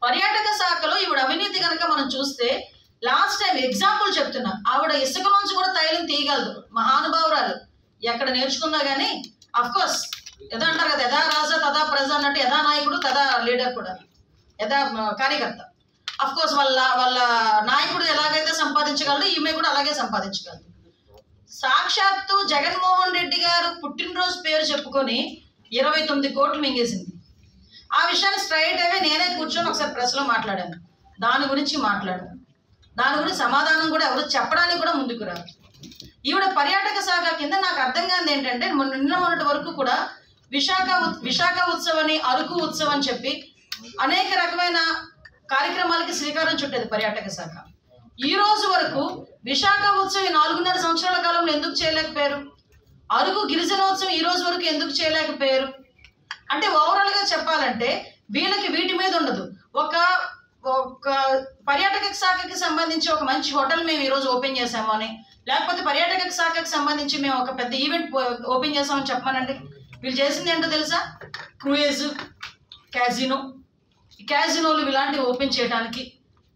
పర్యాటక శాఖలో ఈవిడ అవినీతి కనుక మనం చూస్తే లాస్ట్ టైం ఎగ్జాంపుల్ చెప్తున్నా, ఆవిడ ఇసుకలోంచి కూడా తైలం తీయగలదు, మహానుభావురాలు. ఎక్కడ నేర్చుకున్నా కానీ అఫ్కోర్స్ యథా అంటారు కదా, యథా రాజా తథా ప్రజ అన్నట్టు, యథా నాయకుడు తథా లీడర్ కూడా, యథా కార్యకర్త. అఫ్కోర్స్ వాళ్ళ నాయకుడు ఎలాగైతే సంపాదించగలడు, ఈమె కూడా అలాగే సంపాదించగలదు. సాక్షాత్తు జగన్మోహన్ రెడ్డి గారు పుట్టినరోజు పేరు చెప్పుకొని 29 కోట్లు మింగేసింది. ఆ విషయాన్ని స్ట్రైట్ అవే నేనే కూర్చొని ఒకసారి ప్రెస్లో మాట్లాడాను, దాని గురించి సమాధానం కూడా ఎవరు చెప్పడానికి కూడా ముందుకు రాదు. ఈవిడ పర్యాటక శాఖ కింద నాకు అర్థం కానిది ఏంటంటే, నిన్న మొన్నటి వరకు కూడా విశాఖ ఉత్సవని, అరకు ఉత్సవం అని చెప్పి అనేక రకమైన కార్యక్రమాలకి శ్రీకారం చుట్టేది పర్యాటక శాఖ. ఈ రోజు వరకు విశాఖ ఉత్సవం 4.5 సంవత్సరాల కాలంలో ఎందుకు చేయలేకపోయారు? అరకు గిరిజనోత్సవం ఈ రోజు వరకు ఎందుకు చేయలేకపోయారు? అంటే ఓవరాల్గా చెప్పాలంటే వీళ్ళకి వీటి మీద ఉండదు. ఒక పర్యాటక శాఖకి సంబంధించి ఒక మంచి హోటల్ మేము ఈరోజు ఓపెన్ చేసాము అని, లేకపోతే పర్యాటక శాఖకి సంబంధించి మేము ఒక పెద్ద ఈవెంట్ ఓపెన్ చేసామని చెప్పమనండి. వీళ్ళు చేసింది ఏంటో తెలుసా? క్రూయిజ్, క్యాజినోలు ఇలాంటివి ఓపెన్ చేయడానికి,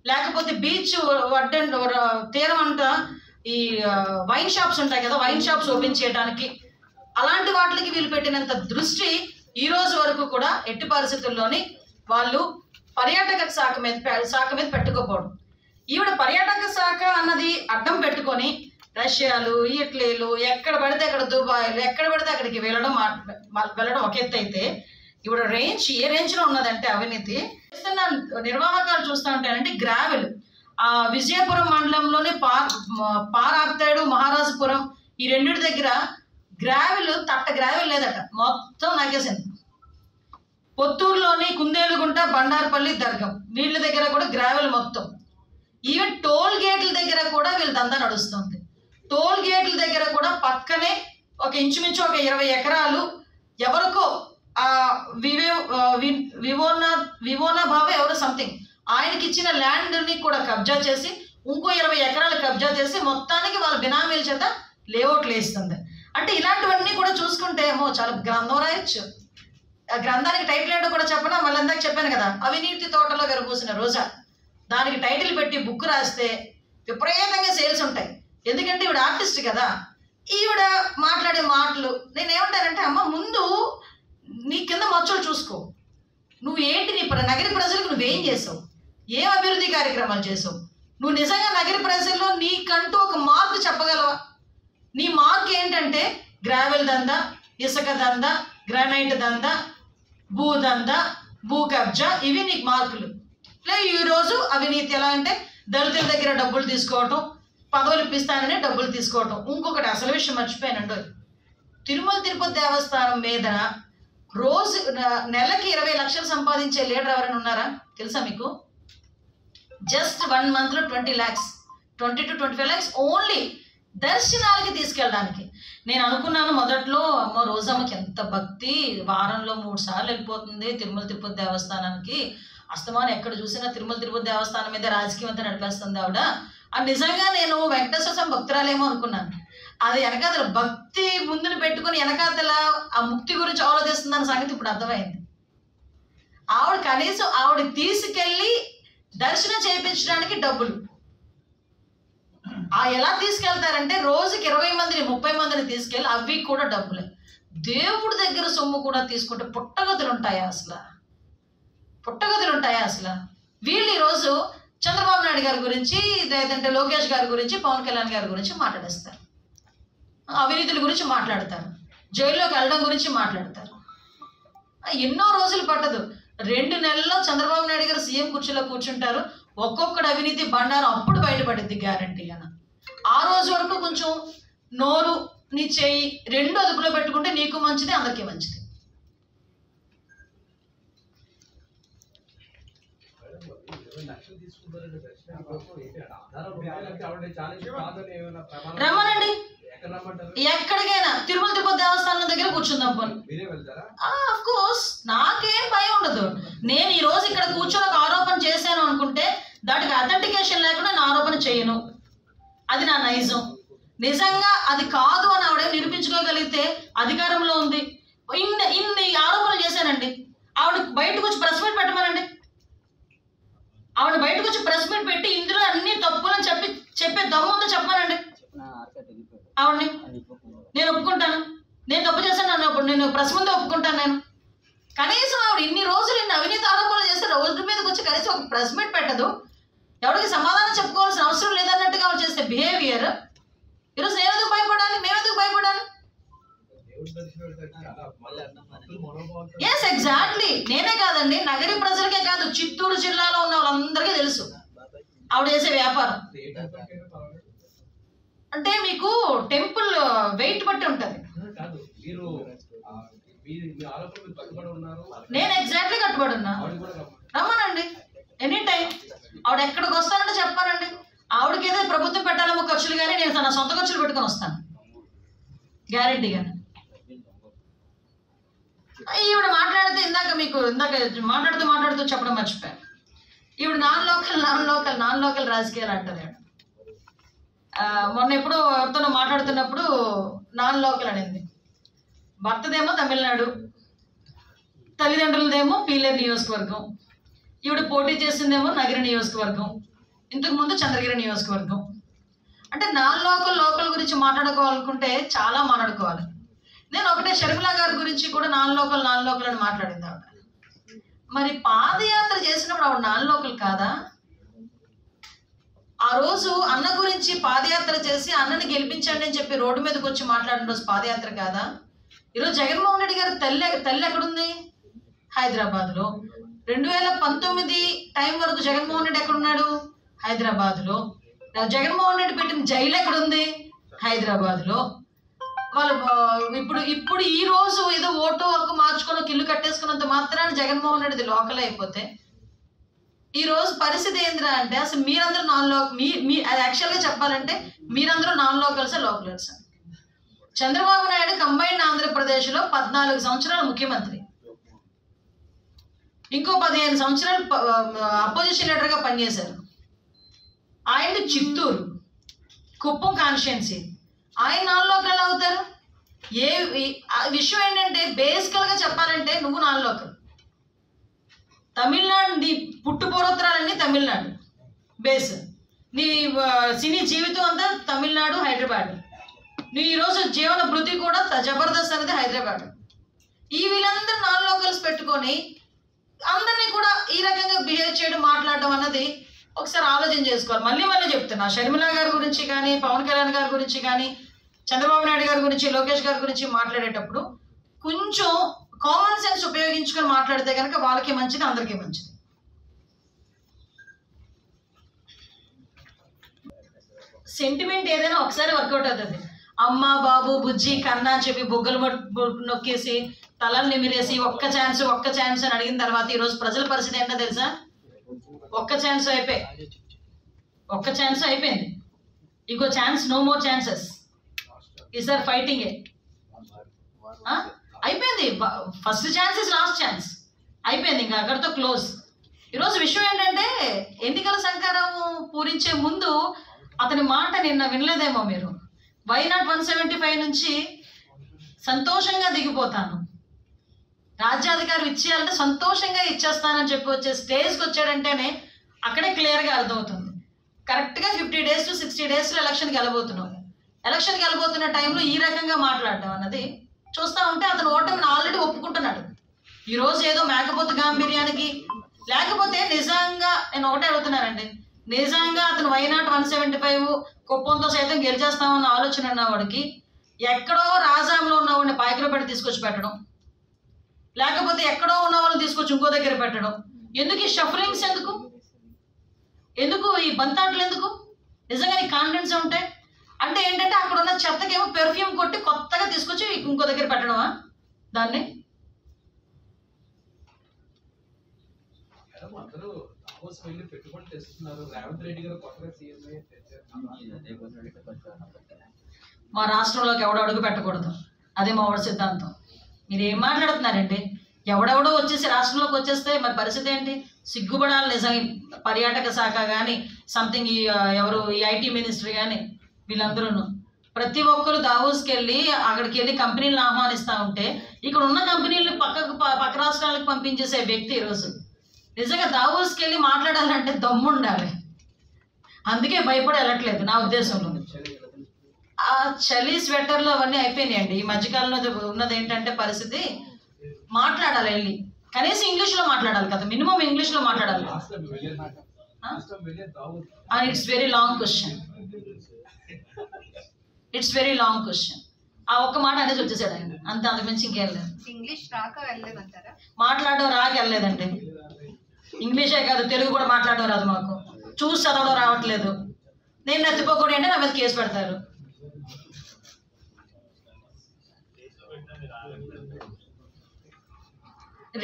లేకపోతే బీచ్ తీరం అంతా ఈ వైన్ షాప్స్ ఉంటాయి కదా, వైన్ షాప్స్ ఓపెన్ చేయడానికి, అలాంటి వాటికి వీళ్ళు పెట్టినంత దృష్టి ఈ రోజు వరకు కూడా ఎట్టి పరిస్థితుల్లోని వాళ్ళు పర్యాటక శాఖ మీద పెట్టుకోపోవడం. ఈవిడ పర్యాటక శాఖ అన్నది అడ్డం పెట్టుకొని రష్యాలు, ఇటలీలు, ఎక్కడ పడితే అక్కడ దుబాయ్లు, ఎక్కడ పడితే అక్కడికి వెళ్ళడం ఒక ఎత్తు అయితే, ఈవిడ ఏ రేంజ్లో ఉన్నదంటే అవినీతి. నిర్వాహకాలు చూస్తూ ఉంటాయంటే గ్రావెల్, విజయపురం మండలంలోని పారాప్తాడు, మహారాజపురం ఈ రెండింటి దగ్గర గ్రావెల్ గ్రావెల్ లేదట, మొత్తం నాగేసింది. పొత్తూరులోని కుందేలుగుంట, బండారపల్లి, దర్గం వీళ్ళ దగ్గర కూడా గ్రావెల్ మొత్తం. ఈవెన్ టోల్ గేట్ల దగ్గర కూడా వీళ్ళ దందా నడుస్తుంది. టోల్ గేట్ల దగ్గర కూడా పక్కనే ఒక ఇంచుమించు ఒక 20 ఎకరాలు ఎవరికో వివోనా భావే ఎవరో సంథింగ్ ఆయనకి ఇచ్చిన ల్యాండ్ని కూడా కబ్జా చేసి ఇంకో 20 ఎకరాలు కబ్జా చేసి మొత్తానికి వాళ్ళ బినామీల చేత లేఅవుట్లు వేస్తుంది. అంటే ఇలాంటివన్నీ కూడా చూసుకుంటే ఏమో చాలా గ్రంథం రాయొచ్చు. ఆ గ్రంథానికి టైటిల్ ఏంటో కూడా చెప్పనా, మళ్ళీ ఇందాక చెప్పాను కదా, అవినీతి తోటలో విరబూసిన రోజా. దానికి టైటిల్ పెట్టి బుక్ రాస్తే విపరీతంగా సేల్స్ ఉంటాయి. ఎందుకంటే ఈవిడ ఆర్టిస్ట్ కదా, ఈవిడ మాట్లాడే మాటలు నేనేమంటానంటే, అమ్మ ముందు నీ కింద మచ్చలు చూసుకో. నువ్వు ఏంటి, నీ నగర ప్రజలకు నువ్వేం చేసావు, ఏం అభివృద్ధి కార్యక్రమాలు చేసావు, నువ్వు నిజంగా నగర ప్రజల్లో నీకంటూ ఒక మార్క్ చెప్పగలవా? నీ మార్క్ ఏంటంటే గ్రావెల్ దందా, ఇసుక దందా, గ్రానైట్ దందా, భూ దందా, భూ కబ్జా, ఇవి నీకు మార్కులు. ఈరోజు అవినీతి ఎలా అంటే దళితుల దగ్గర డబ్బులు తీసుకోవటం, పదవులు ఇప్పిస్తానని డబ్బులు తీసుకోవటం. ఇంకొకటి అసలు విషయం మర్చిపోయానండి, తిరుమల తిరుపతి దేవస్థానం మీద రోజు నెలకి 20 లక్షలు సంపాదించే లీడర్ ఎవరైనా ఉన్నారా తెలుసా మీకు? జస్ట్ 1 monthలో 20 lakhs, 20 to 25 lakhs ఓన్లీ దర్శనాలకి తీసుకెళ్ళడానికి. నేను అనుకున్నాను మొదట్లో, అమ్మ రోజమ్మకి ఎంత భక్తి, వారంలో 3 సార్లు వెళ్ళిపోతుంది తిరుమల తిరుపతి దేవస్థానానికి, అస్తమానం ఎక్కడ చూసినా తిరుమల తిరుపతి దేవస్థానం మీద రాజకీయం అంతా నడిపేస్తుంది ఆవిడ అని. నిజంగా నేను వెంకటేశ్వర స్వామి భక్తురాలేమో అనుకున్నాను. అది వెనకాతల భక్తి ముందుని పెట్టుకుని వెనకాతల ఆ ముక్తి గురించి ఆలోచిస్తుందన్న సంగతి ఇప్పుడు అర్థమైంది. ఆవిడ కనీసం ఆవిడ తీసుకెళ్ళి దర్శనం చేయించడానికి డబ్బులు ఎలా తీసుకెళ్తారంటే రోజుకి 20 మందిని 30 మందిని తీసుకెళ్ళి అవి కూడా డబ్బులే. దేవుడి దగ్గర సొమ్ము కూడా తీసుకుంటే పుట్టగదులు ఉంటాయా అసలు? వీళ్ళు ఈరోజు చంద్రబాబు నాయుడు గారి గురించి, లేదంటే లోకేష్ గారి గురించి, పవన్ కళ్యాణ్ గారి గురించి మాట్లాడేస్తారు, అవినీతుల గురించి మాట్లాడతారు, జైల్లోకి వెళ్ళడం గురించి మాట్లాడతారు. ఎన్నో రోజులు పట్టదు, 2 నెలల్లో చంద్రబాబు నాయుడు గారు సీఎం కుర్చీలో కూర్చుంటారు. ఒక్కొక్కటి అవినీతి బండారం అప్పుడు బయటపడింది గ్యారంటీ అని. ఆ రోజు వరకు కొంచెం నోరు నీ చేయి 2 అదుపులో పెట్టుకుంటే నీకు మంచిది, అందరికీ మంచిది. రమ్మనండి, ఎక్కడికైనా తిరుమల తిరుపతి దేవస్థానం దగ్గర కూర్చుందాం పోనీ. ఆఫ్ కోర్స్ నాకేం భయం ఉండదు. నేను ఈ రోజు ఇక్కడ కూర్చొని ఒక ఆరోపణ చేశాను అనుకుంటే దానికి అథెంటికేషన్ లేకుండా నేను ఆరోపణ చేయను, అది నా నైజం. నిజంగా అది కాదు అని ఆవిడ నిరూపించుకోగలిగితే అధికారంలో ఉంది. ఇన్ని ఆరోపణలు చేశానండి, ఆవిడ బయటకు వచ్చి ప్రెస్ మీట్ పెట్టమనండి. బయటకు వచ్చి ప్రెస్ మీట్ పెట్టి ఇందులో అన్ని తప్పులని చెప్పే దమ్ము ఉందో చెప్పానండి ఆవిడ్ని. నేను ఒప్పుకుంటాను, నేను తప్పు చేశాను అన్నప్పుడు నేను ప్రెస్ ముందు ఒప్పుకుంటాను. నేను కనీసం ఆవిడ ఇన్ని రోజులు ఇన్ని అవినీతి ఆరోపణలు చేస్తే రోడ్డు మీదకి వచ్చి కనీసం ఒక ప్రెస్ మీట్ పెట్టదు, ఎవరికి సమాధానం చెప్పుకోవాల్సిన అవసరం లేదన్నట్టుగా ఆవిడ చేసే బిహేవియర్ ఈరోజు నేను ఎందుకు భయపడాలి, మేము ఎందుకు భయపడాలి? Yes exactly. నేనే కాదండి, నగరి ప్రజలకే కాదు, చిత్తూరు జిల్లాలో ఉన్న వాళ్ళందరికీ తెలుసు ఆవిడ చేసే వ్యాపారం. అంటే మీకు టెంపుల్ వెయిట్ బట్టి ఉంటుంది. నేను ఎగ్జాక్ట్లీ కట్టుబడి ఉన్నా. రమ్మనండి ఎనీ టైం. ఆవిడ ఎక్కడికి వస్తానంటే చెప్పానండి. ఆవిడకి ఏదో ప్రభుత్వం పెట్టాలేమో ఖర్చులు, కానీ నేను నా సొంత ఖర్చులు పెట్టుకొని వస్తాను గ్యారెంటీగా. ఈవిడ మాట్లాడితే ఇందాక మాట్లాడుతూ చెప్పడం మర్చిపోయాను. ఈవిడ నాన్ లోకల్ రాజకీయాలు అంటారు. మొన్న ఎప్పుడో ఎవరితోనో మాట్లాడుతున్నప్పుడు నాన్ లోకల్ అనింది. భర్తదేమో తమిళనాడు, తల్లిదండ్రులదేమో పీలేరు నియోజకవర్గం, ఈవిడ పోటీ చేసిందేమో నగరి నియోజకవర్గం, ఇంతకుముందు చంద్రగిరి నియోజకవర్గం. అంటే నాన్ లోకల్ గురించి మాట్లాడుకోవాలనుకుంటే చాలా మాట్లాడుకోవాలి. నేను ఒకటే షర్మిల గారి గురించి కూడా నాన్ లోకల్ అని మాట్లాడింది ఆవిడ. మరి పాదయాత్ర చేసినప్పుడు ఆవిడ నాన్ లోకల్ కాదా? ఆ రోజు అన్న గురించి పాదయాత్ర చేసి అన్నని గెలిపించండి అని చెప్పి రోడ్డు మీదకి వచ్చి మాట్లాడిన రోజు పాదయాత్ర కాదా? ఈరోజు జగన్మోహన్ రెడ్డి గారి తల్లి ఎక్కడుంది? హైదరాబాద్లో. 2019 టైం వరకు జగన్మోహన్ రెడ్డి ఎక్కడున్నాడు? హైదరాబాద్లో. జగన్మోహన్ రెడ్డి పెట్టిన జైలు ఎక్కడుంది? హైదరాబాద్లో. వాళ్ళు ఇప్పుడు ఈ రోజు ఏదో ఓటు హక్కు మార్చుకొని ఒక ఇల్లు కట్టేసుకున్నంత మాత్రాన్ని జగన్మోహన్ రెడ్డిది లోకల్ అయిపోతే ఈ రోజు పరిస్థితి ఏంద్రా అంటే అసలు మీరందరూ అది యాక్చువల్గా చెప్పాలంటే మీరందరూ నాన్ లోకల్సా లోకల్సా? చంద్రబాబు నాయుడు కంబైన్డ్ ఆంధ్రప్రదేశ్లో 14 సంవత్సరాలు ముఖ్యమంత్రి, ఇంకో 15 సంవత్సరాలు అపోజిషన్ లీడర్గా పనిచేశారు. ఆయన చిత్తూరు, కుప్పం కాన్స్టిట్యున్సీ, ఆయన నాన్ లోకల్ అవుతారు. విషయం ఏంటంటే బేసికల్గా చెప్పాలంటే నువ్వు నాన్ లోకల్. తమిళనాడు నీ పుట్టుపూర్వోత్తరాలన్నీ తమిళనాడు బేస్, నీ సినీ జీవితం అంతా తమిళనాడు హైదరాబాద్, నీ ఈరోజు జీవన భృతి కూడా జబర్దస్త్ అనేది హైదరాబాద్. ఈ వీళ్ళందరూ నాన్ లోకల్స్ పెట్టుకొని అందరినీ కూడా ఈ రకంగా బిహేవ్ చేయడం మాట్లాడడం అన్నది ఒకసారి ఆలోచన చేసుకోవాలి. మళ్ళీ చెప్తున్నా, షర్మిల గారి గురించి కానీ, పవన్ కళ్యాణ్ గారి గురించి కానీ, చంద్రబాబు నాయుడు గారి గురించి, లోకేష్ గారి గురించి మాట్లాడేటప్పుడు కొంచెం కామన్ సెన్స్ ఉపయోగించుకొని మాట్లాడితే కనుక వాళ్ళకి మంచిది, అందరికీ మంచిది. సెంటిమెంట్ ఏదైనా ఒకసారి వర్కౌట్ అవుతుంది. అమ్మ బాబు బుజ్జి కన్నా అని చెప్పి బొగ్గలు నొక్కేసి తలలు నిమిరేసి ఒక్క ఛాన్స్ అని అడిగిన తర్వాత ఈరోజు ప్రజల పరిస్థితి ఏంటో తెలుసా? ఒక్క ఛాన్స్ అయిపోయింది. ఇంకో ఛాన్స్, నో మోర్ ఛాన్సెస్. ఈసారి ఫైటింగ్ అయిపోయింది. First chance is last chance అయిపోయింది, ఇంకా అక్కడితో క్లోజ్. ఈరోజు విషయం ఏంటంటే ఎన్నికల సంకారం పూరించే ముందు అతని మాట నిన్న వినలేదేమో మీరు. వై నాట్ 175 నుంచి సంతోషంగా దిగిపోతాను, రాజ్యాధికారం ఇచ్చేయాలంటే సంతోషంగా ఇచ్చేస్తానని చెప్పి వచ్చే స్టేజ్కి వచ్చాడంటేనే అక్కడే క్లియర్గా అర్థమవుతుంది. కరెక్ట్గా 50 days to 60 daysలో ఎలక్షన్కి వెళ్ళబోతున్న టైంలో ఈ రకంగా మాట్లాడటం అన్నది చూస్తూ ఉంటే అతను ఓటమిని ఆల్రెడీ ఒప్పుకుంటున్నాడు. ఈరోజు ఏదో మేకపోతు గాంభీర్యానికి, లేకపోతే నిజంగా నేను ఒకటే అడుగుతున్నానండి, నిజంగా అతను వై నాట్ 175 కుప్పంతో సైతం గెలిచేస్తామన్న ఆలోచన ఉన్నవాడికి ఎక్కడో రాజాంలో ఉన్నవాడిని పాయకులో పెట్టి తీసుకొచ్చి పెట్టడం, లేకపోతే ఎక్కడో ఉన్న వాళ్ళని తీసుకొచ్చి ఇంకో దగ్గర పెట్టడం ఎందుకు? ఈ షఫలింగ్స్ ఎందుకు? ఈ బంతాట్లు ఎందుకు? నిజంగా నీ కాన్ఫిడెన్స్ ఉంటే అంటే ఏంటంటే అక్కడ ఉన్న చెత్తకేమో పెర్ఫ్యూమ్ కొట్టి కొత్తగా తీసుకొచ్చి ఇంకో దగ్గర పెట్టడమా దాన్ని? మా రాష్ట్రంలోకి ఎవడో అడుగు పెట్టకూడదు, అదే మా వాడి సిద్ధాంతం. మీరు ఏం మాట్లాడుతున్నారండి? ఎవడెవడో వచ్చేసి రాష్ట్రంలోకి వచ్చేస్తే మరి పరిస్థితి ఏంటి? సిగ్గుపడాలి నిజంగా. పర్యాటక శాఖ కానీ సంథింగ్ ఎవరు ఈ ఐటీ మినిస్టర్ కానీ వీళ్ళందరూ ప్రతి ఒక్కరు దావోస్కి వెళ్ళి అక్కడికి వెళ్ళి కంపెనీలను ఆహ్వానిస్తూ ఉంటే ఇక్కడ ఉన్న కంపెనీలను పక్క రాష్ట్రాలకు పంపించేసే వ్యక్తి ఈరోజు నిజంగా దావోస్కి వెళ్ళి మాట్లాడాలంటే దమ్ము ఉండాలి. అందుకే భయపడి వెళ్ళట్లేదు నా ఉద్దేశంలో. ఆ చలి స్వెటర్లు అవన్నీ అయిపోయినాయండి. ఈ మధ్యకాలంలో ఉన్నది ఏంటంటే పరిస్థితి, మాట్లాడాలి వెళ్ళి కనీసం ఇంగ్లీష్లో మాట్లాడాలి కదా, మినిమం ఇంగ్లీష్లో మాట్లాడాలి. It's very long question, it's very long question. ఆ ఒక్క మాట అనేది వచ్చేసాడు ఆయన, అంత అంతకుమించి ఇంకేం లేదు. ఇంగ్లీష్ రాక వెళ్ళలేదంటారా? మాట్లాడడం రాక వెళ్ళలేదండి. ఇంగ్లీషే కాదు తెలుగు కూడా మాట్లాడడం రాదు మాకు, చూసి చదవడం రావట్లేదు. నేను నెత్తిపోకూడదు అంటే నా మీద కేసు పెడతారు.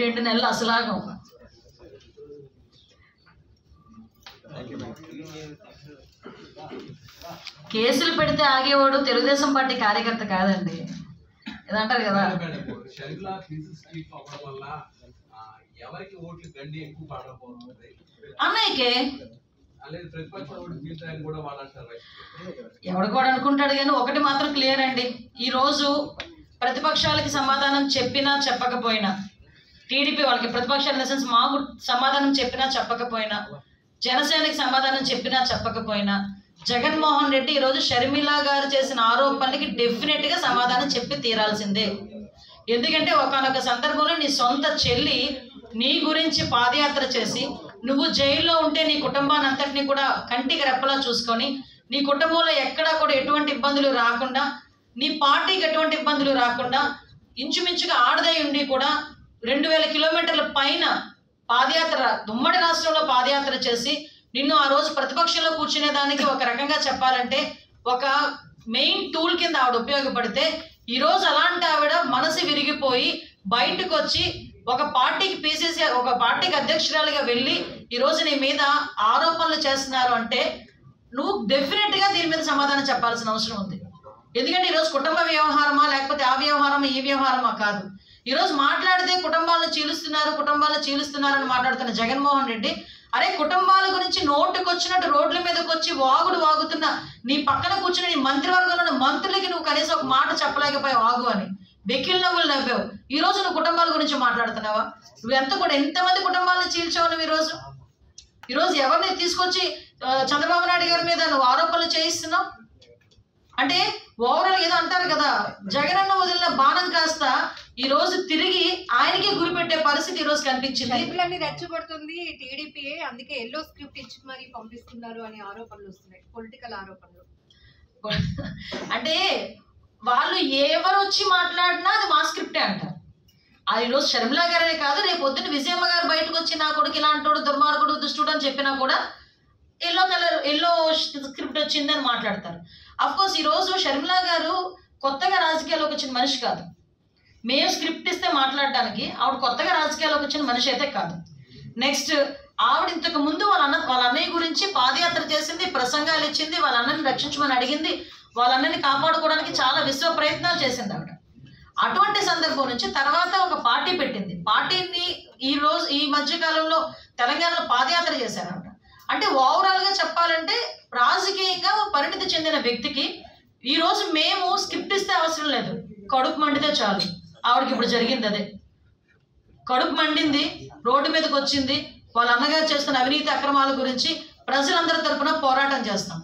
రెండు నెలలు అసలాగం. కేసులు పెడితే ఆగేవాడు తెలుగుదేశం పార్టీ కార్యకర్త కాదండి, ఇదంటారు కదా. అన్నయ్యకే ఎవడు కూడా అనుకుంటాడు, కానీ ఒకటి మాత్రం క్లియర్ అండి, ఈరోజు ప్రతిపక్షాలకి సమాధానం చెప్పినా చెప్పకపోయినా, టీడీపీ వాళ్ళకి ప్రతిపక్షాల లెసన్స్ మాకు సమాధానం చెప్పినా చెప్పకపోయినా, జనసేనకి సమాధానం చెప్పినా చెప్పకపోయినా, జగన్మోహన్ రెడ్డి ఈరోజు షర్మిల గారు చేసిన ఆరోపణలకి డెఫినెట్గా సమాధానం చెప్పి తీరాల్సిందే. ఎందుకంటే ఒకానొక సందర్భంలో నీ సొంత చెల్లి నీ గురించి పాదయాత్ర చేసి, నువ్వు జైల్లో ఉంటే నీ కుటుంబాన్ని అంతటినీ కూడా కంటికి రెప్పలా చూసుకొని, నీ కుటుంబంలో ఎక్కడా కూడా ఎటువంటి ఇబ్బందులు రాకుండా, నీ పార్టీకి ఎటువంటి ఇబ్బందులు రాకుండా, ఇంచుమించుగా ఆడదై ఉండి కూడా 2000 కిలోమీటర్ల పైన పాదయాత్ర ఉమ్మడి రాష్ట్రంలో పాదయాత్ర చేసి, నిన్ను ఆ రోజు ప్రతిపక్షంలో కూర్చునేదానికి ఒక రకంగా చెప్పాలంటే ఒక మెయిన్ టూల్ కింద ఆవిడ ఉపయోగపడితే, ఈరోజు అలాంటి ఆవిడ మనసు విరిగిపోయి బయటకు వచ్చి ఒక పార్టీకి పీసీసీ ఒక పార్టీకి అధ్యక్షురాలుగా వెళ్ళి ఈరోజు నీ మీద ఆరోపణలు చేస్తున్నారు అంటే నువ్వు డెఫినెట్గా దీని మీద సమాధానం చెప్పాల్సిన అవసరం ఉంది. ఎందుకంటే ఈరోజు కుటుంబ వ్యవహారమా లేకపోతే ఆ వ్యవహారమా ఈ వ్యవహారమా కాదు. ఈరోజు మాట్లాడితే కుటుంబాలను చీలుస్తున్నారని మాట్లాడుతున్న జగన్మోహన్ రెడ్డి, అరే కుటుంబాల గురించి నోటుకు వచ్చినట్టు రోడ్ల మీదకి వచ్చి వాగుతున్న నీ పక్కన కూర్చుని నీ మంత్రివర్గంలో ఉన్న మంత్రులకి నువ్వు కనీసం ఒక మాట చెప్పలేకపోయావు ఆగు అని వెకిల్ నవ్వులు నవ్వావు. ఈరోజు నువ్వు కుటుంబాల గురించి మాట్లాడుతున్నావా? నువ్వు ఎంతమంది కుటుంబాలను చీల్చావు నువ్వు ఈరోజు ఎవరిని తీసుకొచ్చి చంద్రబాబు నాయుడు గారి మీద నువ్వు ఆరోపణలు చేయిస్తున్నావు అంటే ఓవరాల్ ఏదో అంటారు కదా, జగనన్న వదిలిన బాణం కాస్త ఈ రోజు తిరిగి ఆయనకే గురిపెట్టే పరిస్థితి ఈ రోజు కనిపించింది. రెచ్చగొడుతుంది టీడీపీ, అందుకే ఎల్లో స్క్రిప్ట్ ఇచ్చి మరి పంపిస్తున్నారు అనే ఆరోపణలు వస్తున్నాయి, పొలిటికల్ ఆరోపణలు. అంటే వాళ్ళు ఎవరు వచ్చి మాట్లాడినా అది మా స్క్రిప్టే అంటారు. అది ఈరోజు షర్మిల గారే కాదు, రేపు పొద్దున్న విజయమ్మ గారు బయటకు వచ్చి నా కొడుకు ఇలాంటోడు దుర్మార్గుడు దుష్టుడు అని చెప్పినా కూడా ఎల్లో స్క్రిప్ట్ వచ్చిందని మాట్లాడతారు. అఫ్కోర్స్ ఈరోజు షర్మిల గారు కొత్తగా రాజకీయాల్లోకి వచ్చిన మనిషి కాదు. మేము స్క్రిప్ట్ ఇస్తే మాట్లాడడానికి ఆవిడ కొత్తగా రాజకీయాల్లోకి వచ్చిన మనిషి అయితే కాదు. నెక్స్ట్ ఆవిడ ఇంతకు ముందు వాళ్ళ అన్నయ్య గురించి పాదయాత్ర చేసింది, ప్రసంగాలు ఇచ్చింది, వాళ్ళ అన్నని రక్షించమని అడిగింది, వాళ్ళ అన్నని కాపాడుకోవడానికి చాలా విశ్వ ప్రయత్నాలు చేసింది ఆవిడ. అటువంటి సందర్భం నుంచి తర్వాత ఒక పార్టీ పెట్టింది. పార్టీని ఈ మధ్యకాలంలో తెలంగాణలో పాదయాత్ర చేశారు ఆవిడ. అంటే ఓవరాల్గా చెప్పాలంటే రాజకీయంగా పరిణితి చెందిన వ్యక్తికి ఈరోజు మేము స్క్రిప్ట్ ఇస్తే అవసరం లేదు, కడుపు మండితే చాలు. ఆవిడకి ఇప్పుడు జరిగింది అదే, కడుపు మండింది, రోడ్డు మీదకి వచ్చింది, వాళ్ళ అన్నగారు చేస్తున్న అవినీతి అక్రమాల గురించి ప్రజలందరి తరపున పోరాటం చేస్తాం.